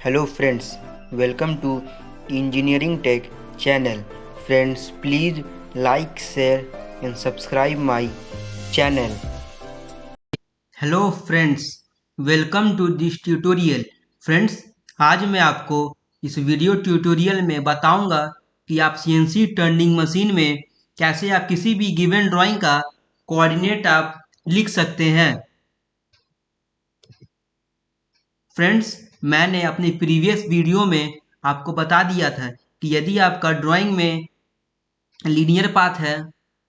Hello friends, welcome to Engineering Tech channel. Friends, please like, share and subscribe my channel. Hello friends, welcome to this tutorial. Friends, आज मैं आपको इस video tutorial में बताऊंगा कि आप सीएनसी टर्निंग मशीन में कैसे आप किसी भी गिवन ड्राइंग का कोऑर्डिनेट आप लिख सकते हैं। फ्रेंड्स, मैंने अपनी प्रीवियस वीडियो में आपको बता दिया था कि यदि आपका ड्राइंग में लीनियर पाथ है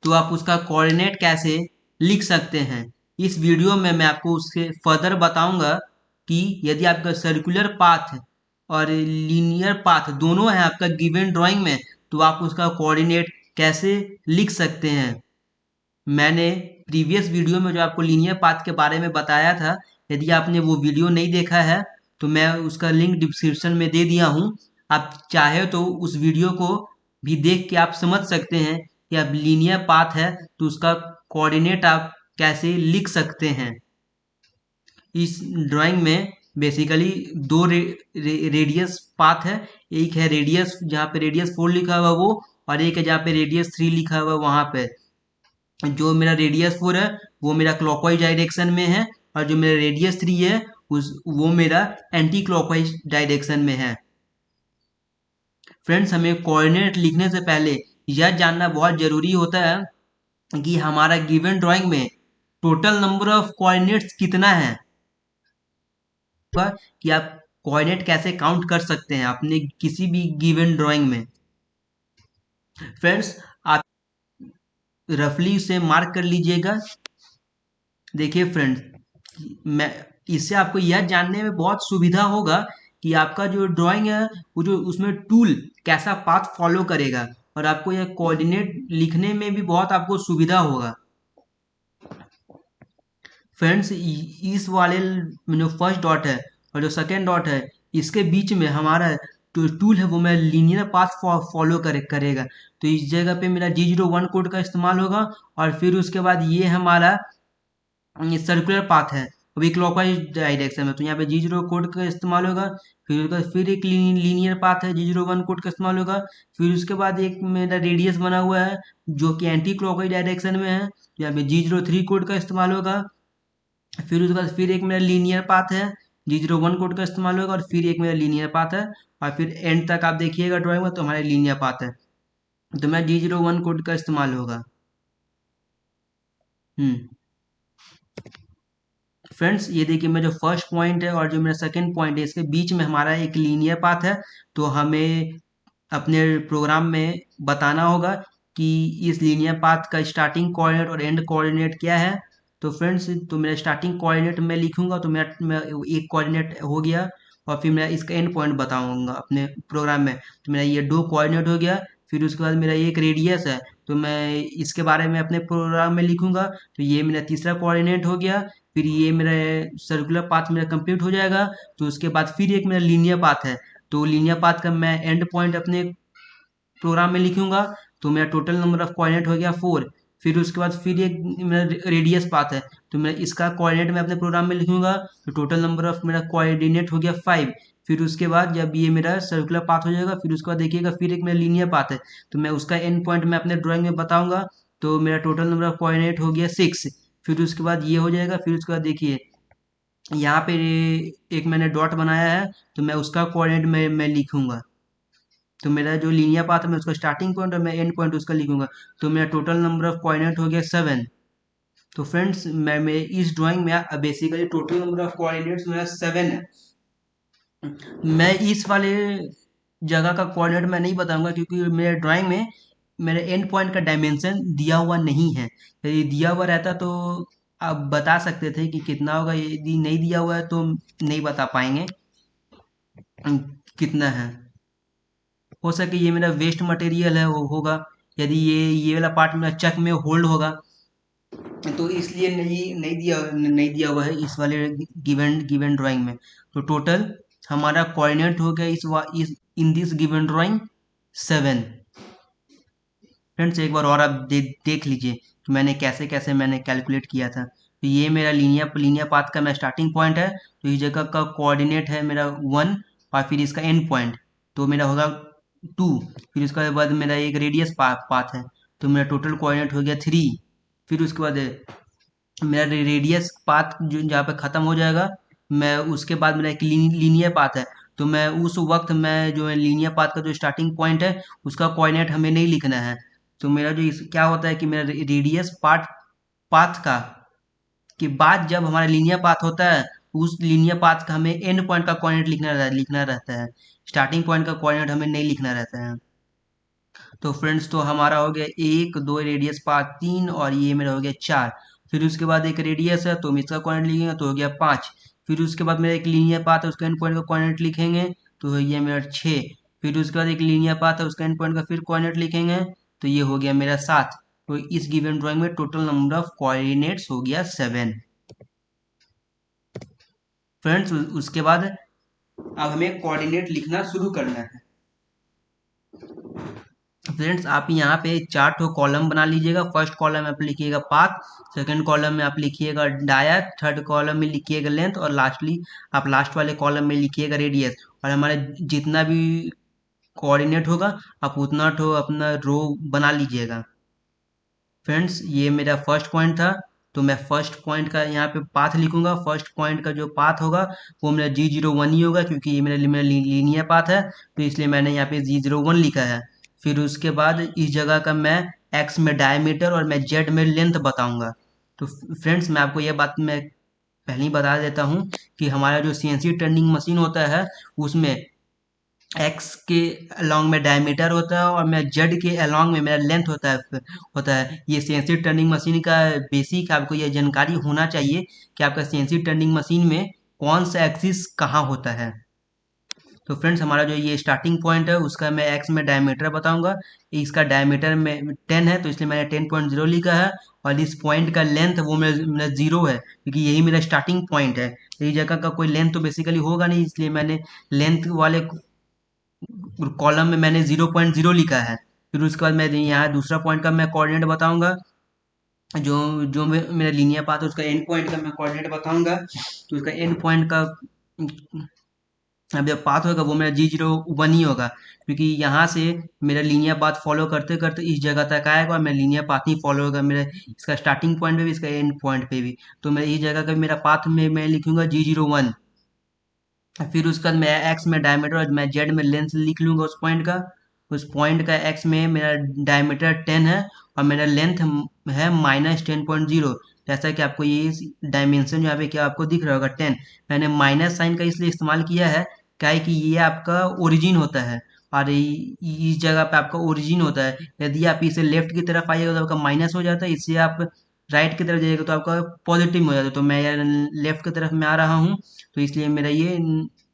तो आप उसका कोऑर्डिनेट कैसे लिख सकते हैं। इस वीडियो में मैं आपको उसके फर्दर बताऊंगा कि यदि आपका सर्कुलर पाथ और लीनियर पाथ दोनों है आपका गिवन ड्राइंग में तो आप उसका कोऑर्डिनेट कैसे लिख सकते हैं। मैंने प्रीवियस वीडियो में जो आपको लीनियर पाथ के बारे में बताया था, यदि आपने वो वीडियो नहीं देखा है तो मैं उसका लिंक डिस्क्रिप्शन में दे दिया हूँ। आप चाहे तो उस वीडियो को भी देख के आप समझ सकते हैं कि अब लीनियर पाथ है तो उसका कोऑर्डिनेट आप कैसे लिख सकते हैं। इस ड्राइंग में बेसिकली दो रेडियस पाथ है। एक है रेडियस जहाँ पे रेडियस 4 लिखा हुआ वो, और एक है जहाँ पे रेडियस 3 लिखा हुआ वहाँ पे। जो मेरा रेडियस 4 है वो मेरा क्लॉकवाइज डायरेक्शन में है, और जो मेरा रेडियस 3 है उस वो मेरा एंटी क्लॉकवाइज डायरेक्शन में है। फ्रेंड्स, हमें कोऑर्डिनेट लिखने से पहले यह जानना बहुत जरूरी होता है कि हमारा गिवन ड्राइंग में टोटल नंबर ऑफ कोऑर्डिनेट्स कितना है, कि आप कोऑर्डिनेट कैसे काउंट कर सकते हैं अपने किसी भी गिवन ड्राइंग में। फ्रेंड्स, आप रफली उसे मार्क कर लीजिएगा। देखिए फ्रेंड्स, मैं इससे आपको यह जानने में बहुत सुविधा होगा कि आपका जो ड्राइंग है वो जो उसमें टूल कैसा पाथ फॉलो करेगा, और आपको यह कोऑर्डिनेट लिखने में भी बहुत आपको सुविधा होगा। फ्रेंड्स, इस वाले में जो फर्स्ट डॉट है और जो सेकेंड डॉट है इसके बीच में हमारा जो टूल है वो मैं लीनियर पाथ फॉलो करेगा। तो इस जगह पे मेरा G01 कोड का इस्तेमाल होगा, और फिर उसके बाद ये हमारा सर्कुलर पाथ है अभी क्लॉकवाइज डायरेक्शन में, तो यहाँ पे G0 कोड का इस्तेमाल होगा। फिर उसका फिर एक लीनियर पाथ है, G01 कोड का इस्तेमाल होगा। फिर उसके बाद एक मेरा रेडियस बना हुआ है जो कि एंटी क्लॉकवाइज डायरेक्शन में है, तो यहाँ पे G03 कोड का इस्तेमाल होगा। फिर उसके बाद फिर एक मेरा लीनियर पाथ है, G01 कोड का इस्तेमाल होगा, और फिर एक मेरा लीनियर पाथ है, और फिर एंड तक आप देखिएगा ड्राइंग में तो हमारा लीनियर पाथ है, तो मैं G01 कोड का इस्तेमाल होगा। फ्रेंड्स, ये देखिए मेरा जो फर्स्ट पॉइंट है और जो मेरा सेकंड पॉइंट है इसके बीच में हमारा एक लीनियर पाथ है। तो हमें अपने प्रोग्राम में बताना होगा कि इस लीनियर पाथ का स्टार्टिंग कोऑर्डिनेट और एंड कोऑर्डिनेट क्या है। तो फ्रेंड्स, तो मेरा स्टार्टिंग कोऑर्डिनेट मैं लिखूंगा तो मैं एक कोऑर्डिनेट हो गया, और फिर मैं इसका एंड पॉइंट बताऊंगा अपने प्रोग्राम में, तो मेरा ये दो कोऑर्डिनेट हो गया। फिर उसके बाद मेरा एक रेडियस है तो मैं इसके बारे में अपने प्रोग्राम में लिखूंगा, तो ये मेरा तीसरा कोऑर्डिनेट हो गया। फिर ये मेरा सर्कुलर पाथ मेरा कंप्लीट हो जाएगा। तो उसके बाद फिर एक मेरा लीनियर पाथ है, तो लीनियर पाथ का मैं एंड पॉइंट अपने प्रोग्राम में लिखूंगा, तो मेरा टोटल नंबर ऑफ कोऑर्डिनेट हो गया 4। फिर उसके बाद फिर एक मेरा रेडियस पाथ है, तो मैं इसका कोऑर्डिनेट मैं अपने प्रोग्राम में लिखूंगा, तो टोटल नंबर ऑफ मेरा कोऑर्डिनेट हो गया 5। फिर उसके बाद जब ये मेरा सर्कुलर पाथ हो जाएगा फिर उसके बाद देखिएगा फिर एक मेरा लीनियर पाथ है, तो मैं उसका एंड पॉइंट मैं अपने ड्राइंग में बताऊंगा, तो मेरा टोटल नंबर ऑफ कोऑर्डिनेट हो गया 6। फिर उसके बाद ये हो जाएगा। फिर उसके बाद देखिए यहाँ पे एक मैंने डॉट बनाया है, तो मैं उसका कोऑर्डिनेट मैं लिखूंगा, तो मेरा जो लीनियर पाथ है मैं उसका स्टार्टिंग पॉइंट और मैं एंड पॉइंट उसका लिखूंगा, तो मेरा टोटल नंबर ऑफ कोऑर्डिनेट हो गया 7। तो फ्रेंड्स, मैं इस ड्राइंग में basically total number of coordinates मेरा 7 है। मैं इस वाले जगह का कोऑर्डिनेट मैं नहीं बताऊंगा क्योंकि मेरे ड्राइंग में मेरे एंड पॉइंट का डायमेंशन दिया हुआ नहीं है। यदि दिया हुआ रहता तो आप बता सकते थे कि कितना होगा, यदि नहीं दिया हुआ है तो नहीं बता पाएंगे कितना है। हो सके ये मेरा वेस्ट मटेरियल है वो होगा, यदि ये वाला पार्ट मेरा चक में होल्ड होगा तो इसलिए नहीं दिया हुआ है इस वाले गिवन गिवन ड्राइंग में। तो टोटल हमारा कोऑर्डिनेट हो गया इस in this given drawing 7। Friends, एक बार और आप देख लीजिए कि मैंने कैसे कैसे मैंने कैलकुलेट किया था। तो ये मेरा लीनियर पाथ का मेरा स्टार्टिंग पॉइंट है, तो इस जगह का कोऑर्डिनेट है मेरा 1, और फिर इसका एंड पॉइंट, तो मेरा होगा 2। फिर उसके बाद मेरा एक रेडियस पाथ है, तो मेरा टोटल कोऑर्डिनेट हो गया 3। फिर उसके बाद मेरा रेडियस पाथ जो जहाँ पे ख़त्म हो जाएगा, मैं उसके बाद मेरा एक लीनियर पाथ है, तो मैं उस वक्त मैं जो है लीनियर पाथ का जो स्टार्टिंग पॉइंट है उसका कोऑर्डिनेट हमें नहीं लिखना है। तो मेरा जो क्या होता है कि मेरा रेडियस पाथ का के बाद जब हमारा लीनियर पाथ होता है, उस लीनियर पाथ का हमें एंड पॉइंट का कोऑर्डिनेट लिखना रहता है। स्टार्टिंग पॉइंट का कोऑर्डिनेट हमें नहीं लिखना रहता है। तो फ्रेंड्स, तो हमारा हो गया 1 2 रेडियस पाथ 3, और ये मेरा हो गया 4। फिर उसके बाद एक रेडियस है तो हम इसका कोऑर्डिनेट लिखेंगे, तो हो गया 5। फिर उसके बाद मेरा एक लीनियर पाथ है, उसका एंड पॉइंट का कोऑर्डिनेट लिखेंगे, तो ये मेरा 6। फिर उसके बाद एक लीनियर पाथ है, उसका एंड पॉइंट का फिर कोऑर्डिनेट लिखेंगे, तो ये हो गया मेरा 7। तो इस गिवन ड्राइंग में टोटल नंबर ऑफ कोऑर्डिनेट्स हो गया 7। फ्रेंड्स, उसके बाद अब हमें कोऑर्डिनेट लिखना शुरू करना है। फ्रेंड्स, आप यहाँ पे 4 ठो कॉलम बना लीजिएगा। फर्स्ट कॉलम में आप लिखिएगा पाथ, सेकंड कॉलम में आप लिखिएगा डाया, थर्ड कॉलम में लिखिएगा लेंथ, और लास्टली आप लास्ट वाले कॉलम में लिखिएगा रेडियस। और हमारे जितना भी कोऑर्डिनेट होगा आप उतना ठो अपना रो बना लीजिएगा। फ्रेंड्स, ये मेरा फर्स्ट पॉइंट था, तो मैं फर्स्ट पॉइंट का यहाँ पे पाथ लिखूंगा। फर्स्ट पॉइंट का जो पाथ होगा वो मेरा G01 ही होगा, क्योंकि ये मेरा लीनियर पाथ है, तो इसलिए मैंने यहाँ पे G01 लिखा है। फिर उसके बाद इस जगह का मैं एक्स में डायमीटर और मैं जेड में लेंथ बताऊंगा। तो फ्रेंड्स, मैं आपको यह बात मैं पहले ही बता देता हूँ कि हमारा जो CNC टर्निंग मशीन होता है उसमें एक्स के अलॉन्ग में डायमीटर होता है और मैं जेड के अलॉन्ग में मेरा लेंथ होता है। ये सीएनसी टर्निंग मशीन का बेसिक आपको ये जानकारी होना चाहिए कि आपका सीएनसी टर्निंग मशीन में कौन सा एक्सिस कहाँ होता है। तो फ्रेंड्स, हमारा जो ये स्टार्टिंग पॉइंट है उसका मैं एक्स में डायमीटर बताऊंगा। इसका डायमीटर में 10 है, तो इसलिए मैंने 10.0 लिखा है। और इस पॉइंट का लेंथ वो मेरा 0 है, क्योंकि यही मेरा स्टार्टिंग पॉइंट है। इस जगह का कोई लेंथ तो बेसिकली होगा नहीं, इसलिए मैंने लेंथ वाले कॉलम में मैंने 0.0 लिखा है। फिर उसके बाद मैं यहाँ दूसरा पॉइंट का मैं कोऑर्डिनेट बताऊंगा। जो जो मेरा लीनियर पाथ है उसका एंड पॉइंट का मैं कोऑर्डिनेट बताऊंगा। तो उसका एंड पॉइंट का अब जब पाथ होगा वो मेरा G01 ही होगा, क्योंकि यहाँ से मेरा लीनियर पाथ फॉलो करते करते इस जगह तक आएगा और मेरा लीनियर पाथ ही फॉलो होगा, मेरा इसका स्टार्टिंग पॉइंट पे भी इसका एंड पॉइंट पे भी। तो मैं इस जगह का मेरा पाथ में मैं लिखूंगा G01। फिर उसके बाद मैं एक्स में डायमीटर और मैं जेड में लेंथ लिख लूंगा उस पॉइंट का। उस पॉइंट का एक्स में मेरा डायमीटर 10 है और मेरा लेंथ है -10.0। जैसा कि आपको ये डायमेंशन यहाँ पे क्या आपको दिख रहा होगा 10। मैंने माइनस साइन का इसलिए इस्तेमाल किया है क्या है कि ये आपका ओरिजिन होता है, और इस जगह पे आपका ओरिजिन होता है। यदि आप इसे लेफ्ट की तरफ आइएगा तो आपका माइनस हो जाता है, इससे आप राइट की तरफ जाइएगा तो आपका पॉजिटिव हो जाता है। तो मैं यार लेफ्ट की तरफ में आ रहा हूँ, तो इसलिए मेरा ये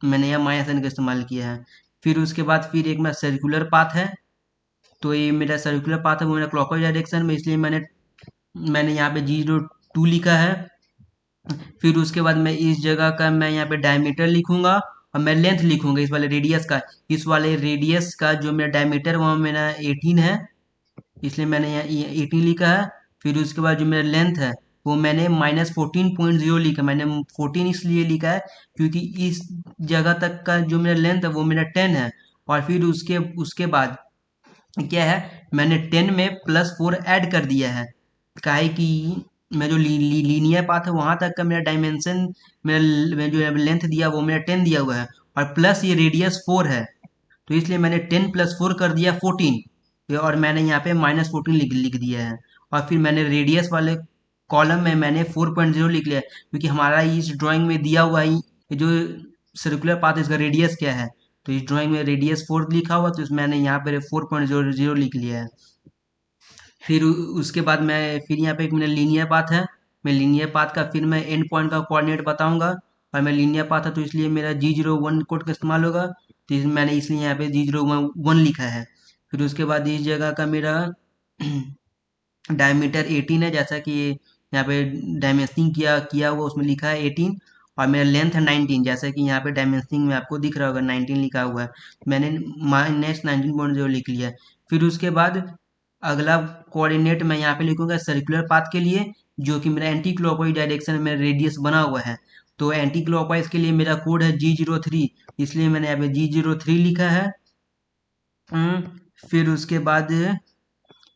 मैंने यह माया साइन का इस्तेमाल किया है। फिर उसके बाद फिर एक मेरा सर्कुलर पाथ है, तो ये मेरा सर्कुलर पाथ है वो मेरा क्लॉकवाइज डायरेक्शन में, इसलिए मैंने मैंने यहाँ पे G02 लिखा है। फिर उसके बाद मैं इस जगह का मैं यहाँ पे डायमीटर लिखूंगा और मैं लेंथ लिखूंगा इस वाले रेडियस का। इस वाले रेडियस का जो मेरा डायमीटर वो मेरा 18 है, इसलिए मैंने यहाँ 18 लिखा है। फिर उसके बाद जो मेरा लेंथ है वो मैंने -14.0 लिखा। मैंने 14 इसलिए लिखा है क्योंकि इस जगह तक का जो मेरा लेंथ है वो मेरा 10 है। और फिर उसके उसके बाद क्या है, मैंने 10 में +4 ऐड कर दिया है। काहे कि मैं जो लीनियर पाथ है वहां तक का मेरा डायमेंशन मेरा जो लेंथ दिया वो मेरा 10 दिया हुआ है, और प्लस ये रेडियस 4 है, तो इसलिए मैंने 10 + 4 कर दिया 14। और मैंने यहाँ पे -14 लिख दिया है। और फिर मैंने रेडियस वाले कॉलम में मैंने 4.0 लिख लिया है, क्योंकि हमारा इस ड्राइंग में दिया हुआ ही ये जो सर्कुलर पाथ है इसका रेडियस क्या है, तो इस ड्राइंग में रेडियस 4 लिखा हुआ, तो मैंने यहाँ पर 4.00 लिख लिया है। फिर उसके बाद मैं फिर यहाँ पे एक मेरा लीनियर पाथ है, मैं लीनियर पाथ का फिर मैं एंड पॉइंट का कोऑर्डिनेट बताऊंगा। और मैं लीनियर पाथ है तो इसलिए मेरा G01 कोड का इस्तेमाल होगा, तो मैंने इसलिए यहाँ पे G01 लिखा है। फिर उसके बाद इस जगह का मेरा डायमीटर 18 है, जैसा कि यहाँ पे डायमेंशनिंग किया किया हुआ उसमें लिखा है 18। और मेरा लेंथ है 19, जैसा कि यहाँ पे डायमेंशनिंग में आपको दिख रहा होगा 19 लिखा हुआ है, मैंने -19.0 लिख लिया है। फिर उसके बाद अगला कोऑर्डिनेट मैं यहाँ पे लिखूंगा सर्कुलर पाथ के लिए, जो कि मेरा एंटी क्लॉकवाइज डायरेक्शन में रेडियस बना हुआ है। तो एंटी क्लॉकवाइज के लिए मेरा कोड है G03, इसलिए मैंने यहाँ पे G03 लिखा है। फिर उसके बाद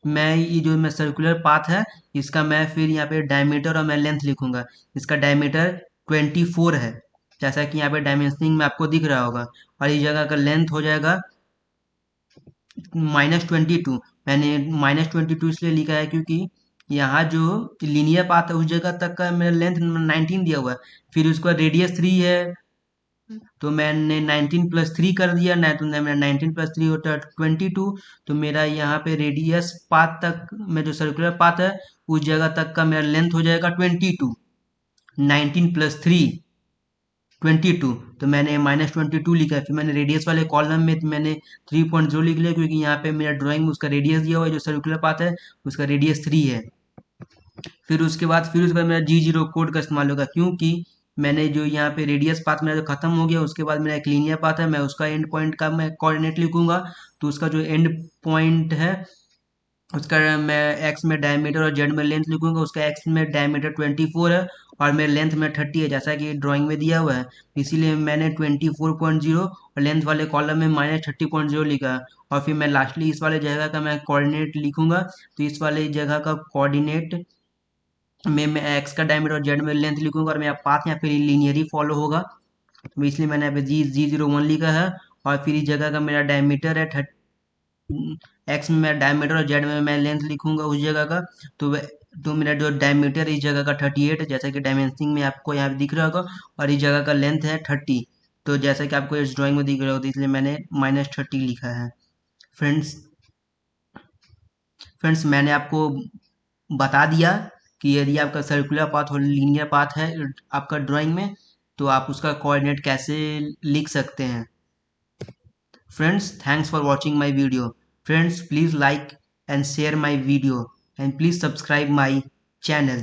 मैं ये जो मैं सर्कुलर पाथ है इसका मैं फिर यहाँ पे डायमीटर और मैं लेंथ लिखूंगा। इसका डायमीटर 24 है, जैसा कि यहाँ पे डायमेंशनिंग में आपको दिख रहा होगा। और इस जगह का लेंथ हो जाएगा -22। मैंने -22 इसलिए लिखा है क्योंकि यहाँ जो लीनियर पाथ है उस जगह तक का मेरा लेंथ 19 दिया हुआ है। फिर उसका रेडियस 3 है, तो मैंने 19+3 कर दिया, नहीं तो मेरा 19+3 होता है 22। तो मेरा यहाँ पे रेडियस पाथ तक में जो सर्कुलर पाथ है उस जगह तक का मेरा लेंथ हो जाएगा 22। 19+3 22, तो मैंने -22 लिखा है। फिर मैंने रेडियस वाले कॉलम में मैंने 3.0 लिख लिया, क्योंकि यहाँ पे मेरा ड्राइंग में उसका रेडियस दिया हुआ है, जो सर्कुलर पाथ है उसका रेडियस 3 है। फिर उसके बाद मेरा G0 कोड का इस्तेमाल होगा, क्योंकि मैंने जो यहाँ पे रेडियस पाथ मेरा जो खत्म हो गया उसके बाद मेरा एक लीनियर पाथ है, मैं उसका एंड पॉइंट का मैं कोऑर्डिनेट लिखूंगा। तो उसका जो एंड पॉइंट है उसका मैं एक्स में डायमीटर और जेड में लेंथ लिखूंगा। उसका एक्स में डायमीटर 24 है और मेरे लेंथ में 30 है, जैसा कि ड्राइंग में दिया हुआ है। इसीलिए मैंने 24.0 और लेंथ वाले कॉलम में -30.0 लिखा है। और फिर मैं लास्टली इस वाले जगह का मैं कोऑर्डिनेट लिखूंगा। तो इस वाले जगह का कोऑर्डिनेट में मैं एक्स का डायमीटर और जेड में लेंथ लिखूंगा, और मेरा पाथ यहाँ पे लीनियरली फॉलो होगा, तो इसलिए मैंने यहाँ पे G01 लिखा है। और फिर इस जगह का मेरा डायमीटर है एक्स में मैं डायमीटर और जेड में मैं लेंथ लिखूंगा उस जगह का। तो मेरा जो डायमीटर इस जगह का 38 है, जैसा कि डायमेंशनिंग में आपको यहाँ पे दिख रहा होगा। और इस जगह का लेंथ है 30, तो जैसा कि आपको इस ड्राइंग में दिख रहा होगा, इसलिए मैंने -30 लिखा है। फ्रेंड्स फ्रेंड्स मैंने आपको बता दिया कि यदि आपका सर्कुलर पाथ और लीनियर पाथ है आपका ड्राइंग में, तो आप उसका कोऑर्डिनेट कैसे लिख सकते हैं। Friends, thanks for watching my video. Friends, please like and share my video, and please subscribe my channel.